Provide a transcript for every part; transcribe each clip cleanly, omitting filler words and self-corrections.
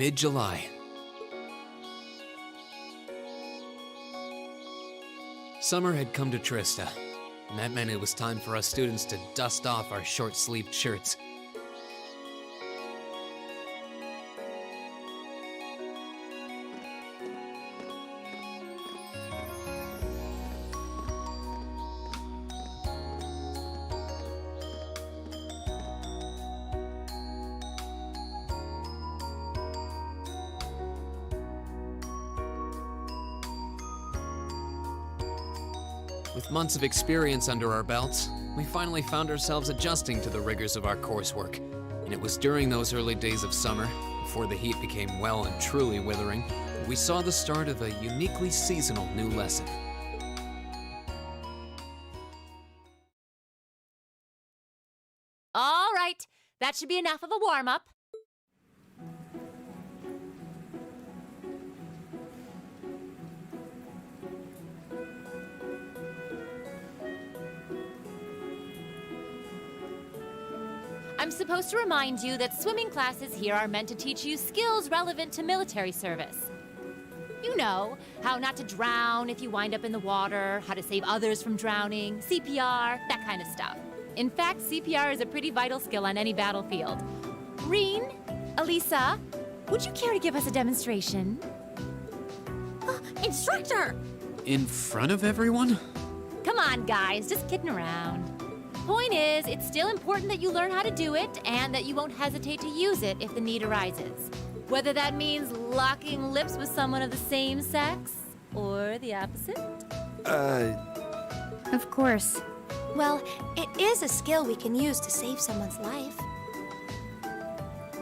Mid-July. Summer had come to Trista, and that meant it was time for us students to dust off our short-sleeved shirts. With months of experience under our belts, we finally found ourselves adjusting to the rigors of our coursework. And it was during those early days of summer, before the heat became well and truly withering, that we saw the start of a uniquely seasonal new lesson. All right, that should be enough of a warm-up. I'm supposed to remind you that swimming classes here are meant to teach you skills relevant to military service. You know, how not to drown if you wind up in the water, how to save others from drowning, CPR, that kind of stuff. In fact, CPR is a pretty vital skill on any battlefield. Reen, Elisa, would you care to give us a demonstration? Instructor! In front of everyone? Come on, guys, just kidding around. Point is, it's still important that you learn how to do it and that you won't hesitate to use it if the need arises. Whether that means locking lips with someone of the same sex or the opposite. Of course. Well, it is a skill we can use to save someone's life.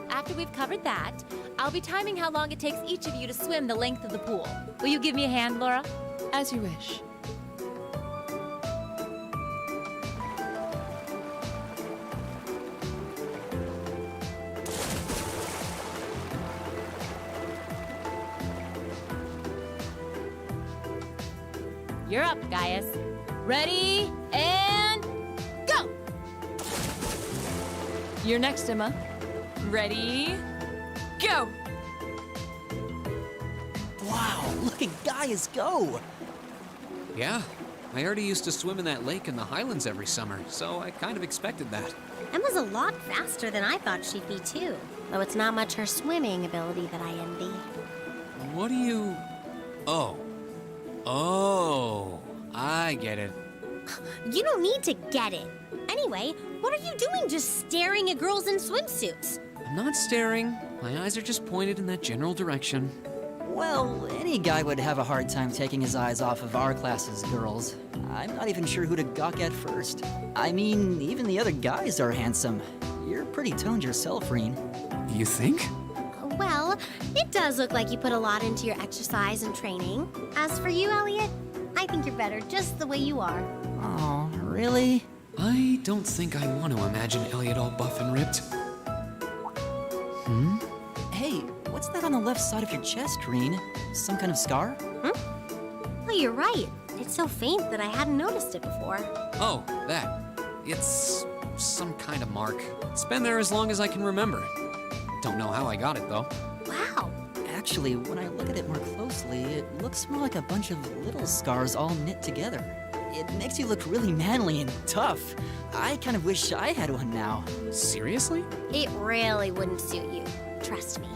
After we've covered that, I'll be timing how long it takes each of you to swim the length of the pool. Will you give me a hand, Laura? As you wish. You're up, Gaius. Ready, and go! You're next, Emma. Ready, go! Wow, look at Gaius go! Yeah, I already used to swim in that lake in the Highlands every summer, so I kind of expected that. Emma's a lot faster than I thought she'd be, too. Though it's not much her swimming ability that I envy. What do you... Oh, I get it. You don't need to get it. Anyway, what are you doing just staring at girls in swimsuits? I'm not staring. My eyes are just pointed in that general direction. Well, any guy would have a hard time taking his eyes off of our class's girls. I'm not even sure who to gawk at first. I mean, even the other guys are handsome. You're pretty toned yourself, Reen. You think? Well, it does look like you put a lot into your exercise and training. As for you, Elliot, I think you're better just the way you are. Oh, really? I don't think I want to imagine Elliot all buff and ripped. Hey, what's that on the left side of your chest, Reen? Some kind of scar? Well, you're right. It's so faint that I hadn't noticed it before. Oh, that. It's some kind of mark. It's been there as long as I can remember. Don't know how I got it, though. Wow. Actually, when I look at it more closely, it looks more like a bunch of little scars all knit together. It makes you look really manly and tough. I kind of wish I had one now. Seriously? It really wouldn't suit you. Trust me.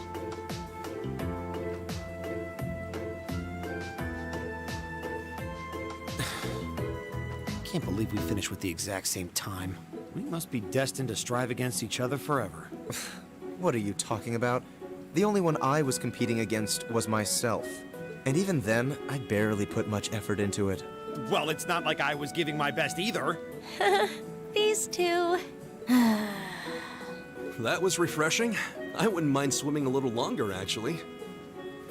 Can't believe we finished with the exact same time. We must be destined to strive against each other forever. What are you talking about? The only one I was competing against was myself. And even then, I barely put much effort into it. Well, it's not like I was giving my best either. These two. That was refreshing. I wouldn't mind swimming a little longer, actually.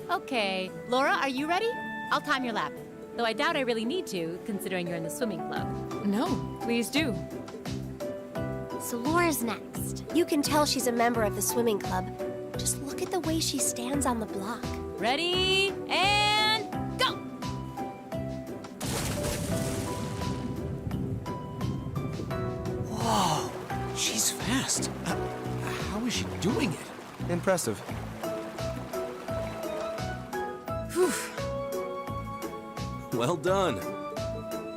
Okay, Laura, are you ready? I'll time your lap. Though I doubt I really need to, considering you're in the swimming club. No, please do. So Laura's next. You can tell she's a member of the swimming club. Just look at the way she stands on the block. Ready, and go! Whoa, she's fast. How is she doing it? Impressive. Well done.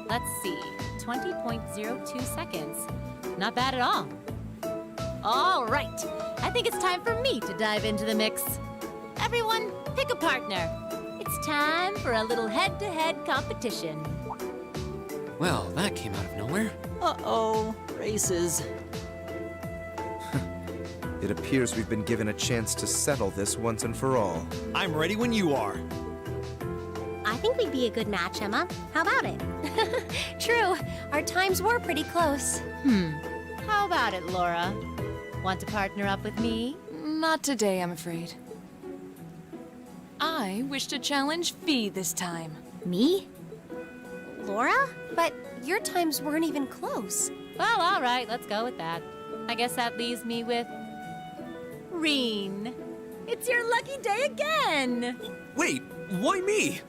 Let's see. 20.02 seconds. Not bad at all. All right. I think it's time for me to dive into the mix. Everyone, pick a partner. It's time for a little head-to-head competition. Well, that came out of nowhere. Uh-oh, races. It appears we've been given a chance to settle this once and for all. I'm ready when you are. I think we'd be a good match, Emma. How about it? True, our times were pretty close. How about it, Laura? Want to partner up with me? Not today, I'm afraid. I wish to challenge Fee this time. Me? Laura? But your times weren't even close. Well, all right, let's go with that. I guess that leaves me with Reen. It's your lucky day again. Wait, why me?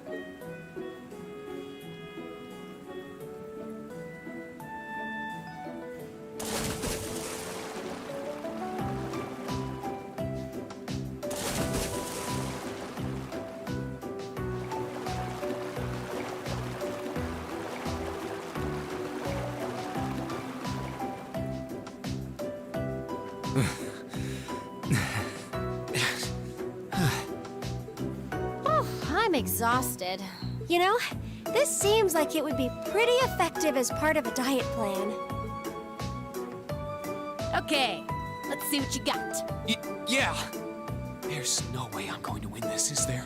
I'm exhausted. You know, this seems like it would be pretty effective as part of a diet plan. Okay, let's see what you got. Yeah. There's no way I'm going to win this, is there?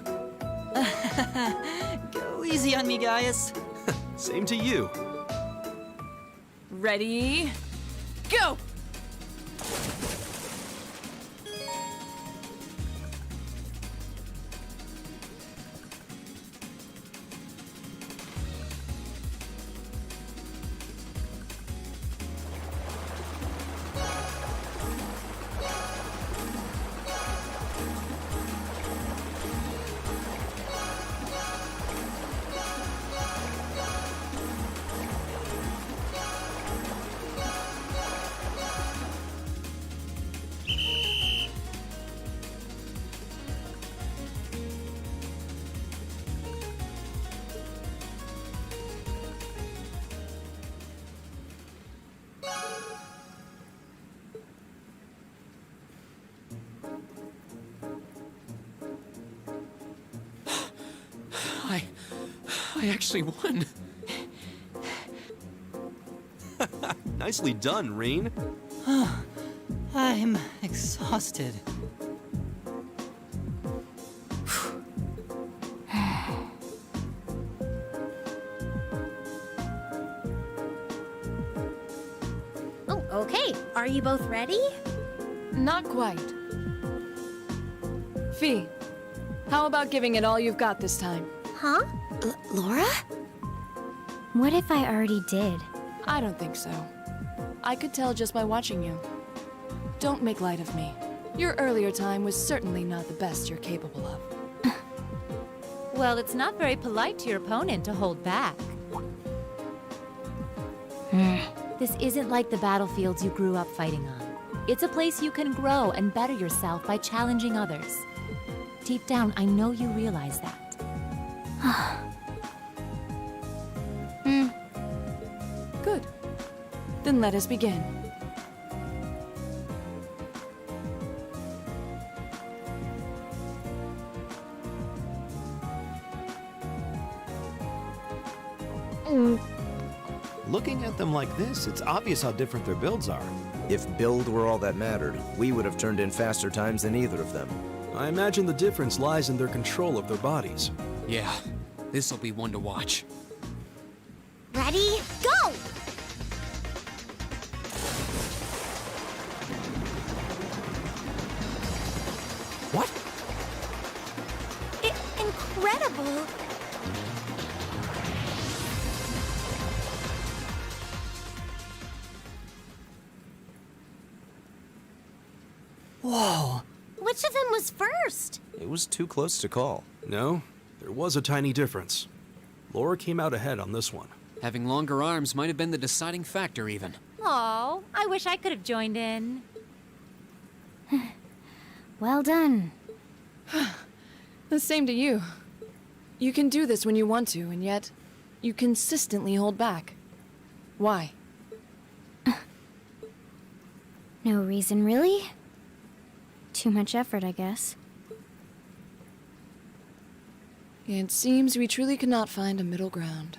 Go easy on me, Gaius. Same to you. Ready? Go! I actually won. Nicely done, Reen. I'm exhausted. Oh, okay. Are you both ready? Not quite. Fee, how about giving it all you've got this time? Huh? Laura? What if I already did? I don't think so. I could tell just by watching you. Don't make light of me. Your earlier time was certainly not the best you're capable of. Well, it's not very polite to your opponent to hold back. This isn't like the battlefields you grew up fighting on. It's a place you can grow and better yourself by challenging others. Deep down, I know you realize that. Good. Then let us begin. Looking at them like this, it's obvious how different their builds are. If build were all that mattered, we would have turned in faster times than either of them. I imagine the difference lies in their control of their bodies. Yeah, this'll be one to watch. Ready? Go! What? Incredible! Whoa! Which of them was first? It was too close to call. No, there was a tiny difference. Laura came out ahead on this one. Having longer arms might have been the deciding factor, even. Oh, I wish I could have joined in. Well done. The same to you. You can do this when you want to, and yet you consistently hold back. Why? No reason, really? Too much effort, I guess. It seems we truly cannot find a middle ground.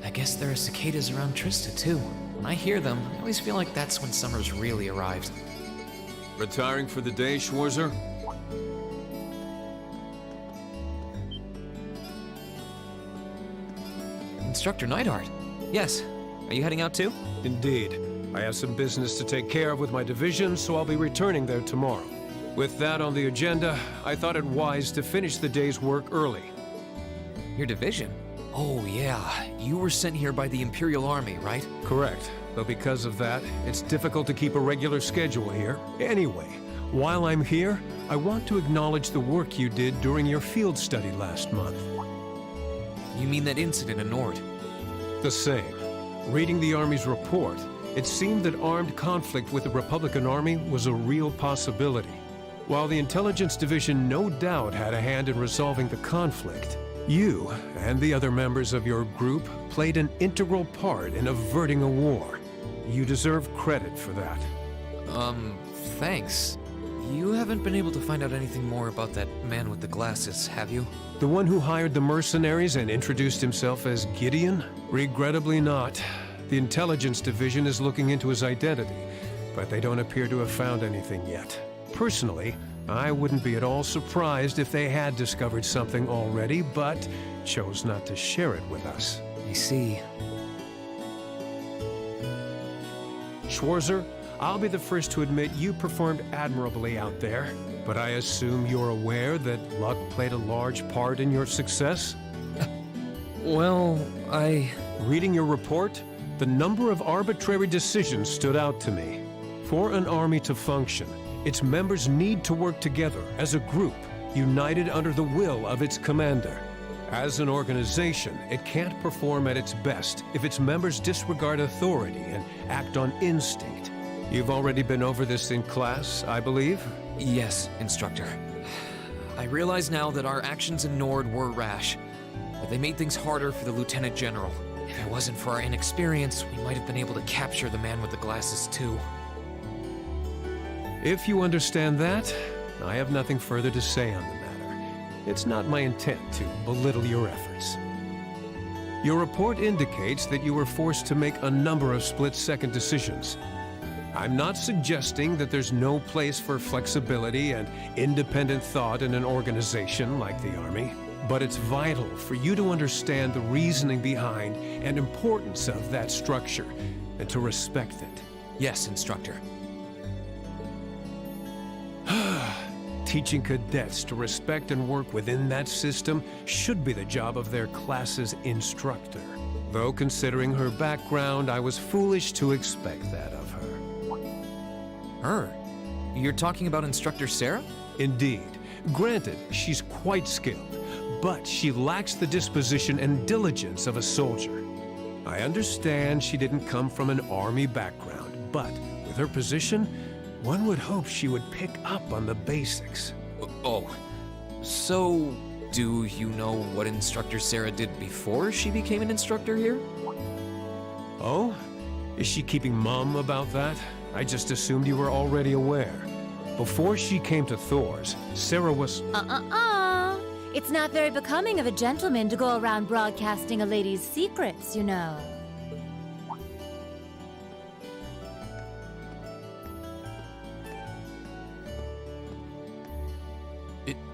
I guess there are cicadas around Trista, too. When I hear them, I always feel like that's when summer's really arrived. Retiring for the day, Schwarzer? Instructor Neidhart. Yes. Are you heading out too? Indeed. I have some business to take care of with my division, so I'll be returning there tomorrow. With that on the agenda, I thought it wise to finish the day's work early. Your division? Oh, yeah. You were sent here by the Imperial Army, right? Correct. Though because of that, it's difficult to keep a regular schedule here. Anyway, while I'm here, I want to acknowledge the work you did during your field study last month. You mean that incident in Nord? The same. Reading the Army's report, it seemed that armed conflict with the Republican Army was a real possibility. While the Intelligence Division no doubt had a hand in resolving the conflict, you and the other members of your group played an integral part in averting a war. You deserve credit for that. Thanks. You haven't been able to find out anything more about that man with the glasses, have you? The one who hired the mercenaries and introduced himself as Gideon? Regrettably not. The Intelligence Division is looking into his identity, but they don't appear to have found anything yet. Personally, I wouldn't be at all surprised if they had discovered something already, but chose not to share it with us. I see. Schwarzer, I'll be the first to admit you performed admirably out there, but I assume you're aware that luck played a large part in your success? Well, Reading your report, the number of arbitrary decisions stood out to me. For an army to function, its members need to work together as a group, united under the will of its commander. As an organization, it can't perform at its best if its members disregard authority and act on instinct. You've already been over this in class, I believe? Yes, Instructor. I realize now that our actions in Nord were rash, but they made things harder for the Lieutenant General. If it wasn't for our inexperience, we might have been able to capture the man with the glasses too. If you understand that, I have nothing further to say on the matter. It's not my intent to belittle your efforts. Your report indicates that you were forced to make a number of split-second decisions. I'm not suggesting that there's no place for flexibility and independent thought in an organization like the Army, but it's vital for you to understand the reasoning behind and importance of that structure, and to respect it. Yes, Instructor. Teaching cadets to respect and work within that system should be the job of their class's instructor. Though considering her background, I was foolish to expect that of her. Her? You're talking about Instructor Serra? Indeed. Granted, she's quite skilled, but she lacks the disposition and diligence of a soldier. I understand she didn't come from an army background, but with her position, one would hope she would pick up on the basics. Oh, so do you know what Instructor Serra did before she became an instructor here? Oh? Is she keeping mum about that? I just assumed you were already aware. Before she came to Thor's, Serra was... It's not very becoming of a gentleman to go around broadcasting a lady's secrets, you know.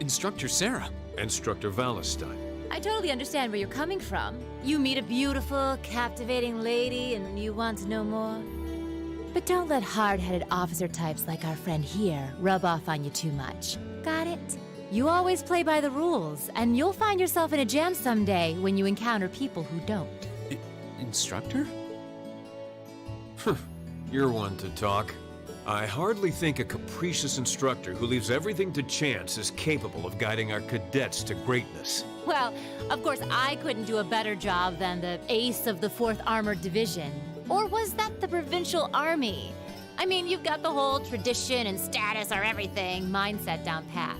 Instructor Serra. Instructor Valentine. I totally understand where you're coming from. You meet a beautiful, captivating lady and you want to know more. But don't let hard-headed officer types like our friend here rub off on you too much. Got it? You always play by the rules, and you'll find yourself in a jam someday when you encounter people who don't. Instructor? You're one to talk. I hardly think a capricious instructor who leaves everything to chance is capable of guiding our cadets to greatness. Well, of course I couldn't do a better job than the ace of the 4th Armored Division. Or was that the Provincial Army? I mean, you've got the whole tradition and status are everything mindset down pat.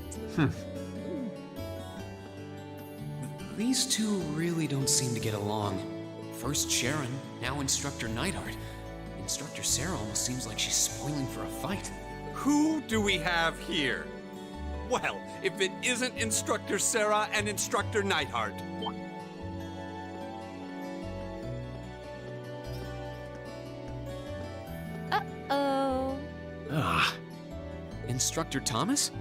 These two really don't seem to get along. First Sharon, now Instructor Neidhart. Instructor Serra almost seems like she's spoiling for a fight. Who do we have here? Well, if it isn't Instructor Serra and Instructor Neidhart. Instructor Thomas?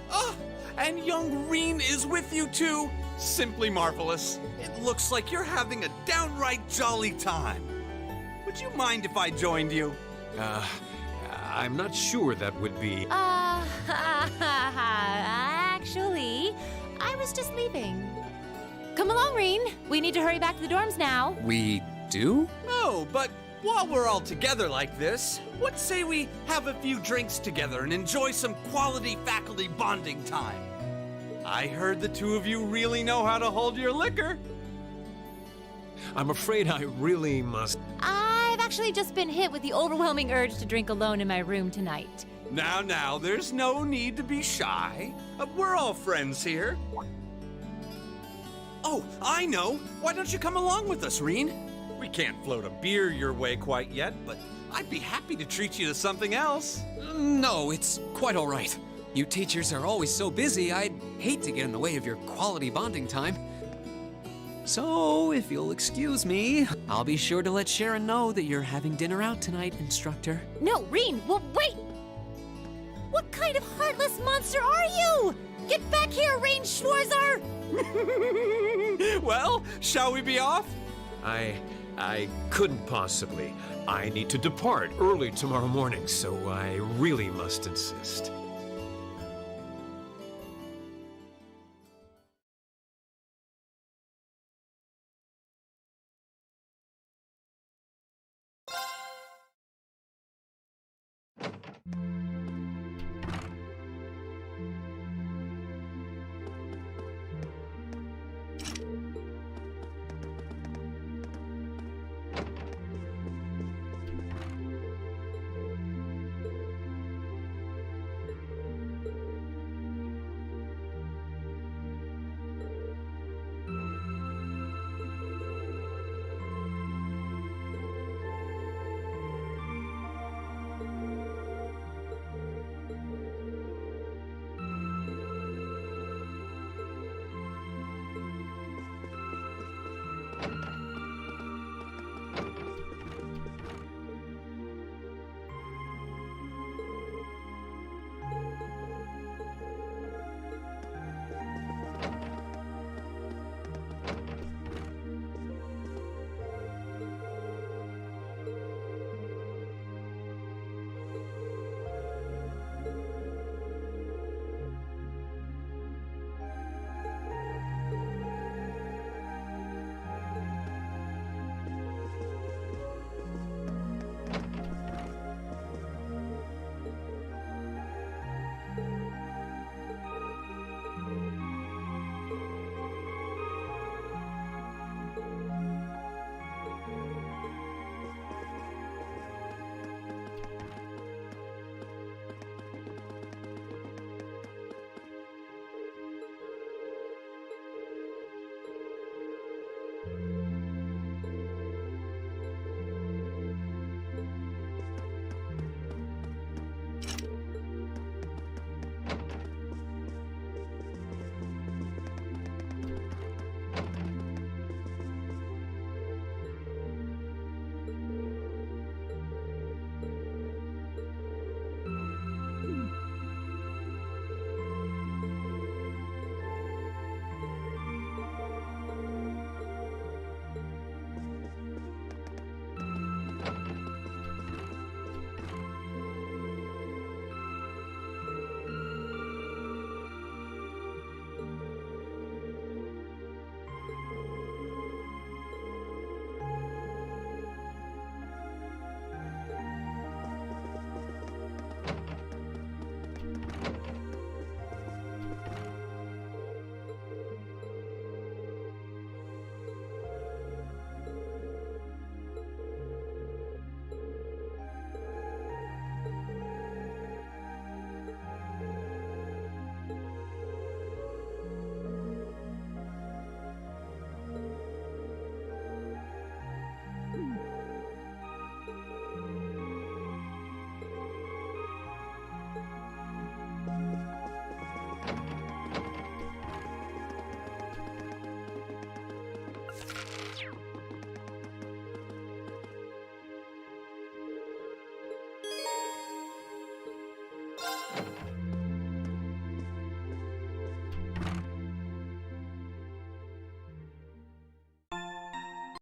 Oh, and young Reen is with you too. Simply marvelous. It looks like you're having a downright jolly time. Would you mind if I joined you? I'm not sure that would be... Actually, I was just leaving. Come along, Reen. We need to hurry back to the dorms now. We do? No, but while we're all together like this, what say we have a few drinks together and enjoy some quality faculty bonding time? I heard the two of you really know how to hold your liquor. I'm afraid I really must... I've actually just been hit with the overwhelming urge to drink alone in my room tonight. Now, there's no need to be shy. We're all friends here. Oh, I know. Why don't you come along with us, Reen? We can't float a beer your way quite yet, but I'd be happy to treat you to something else. No, it's quite all right. You teachers are always so busy, I'd hate to get in the way of your quality bonding time. So, if you'll excuse me, I'll be sure to let Sharon know that you're having dinner out tonight, Instructor. No, Reen, well, wait! What kind of heartless monster are you? Get back here, Reen Schwarzer! Well, shall we be off? I couldn't possibly. I need to depart early tomorrow morning, so I really must insist.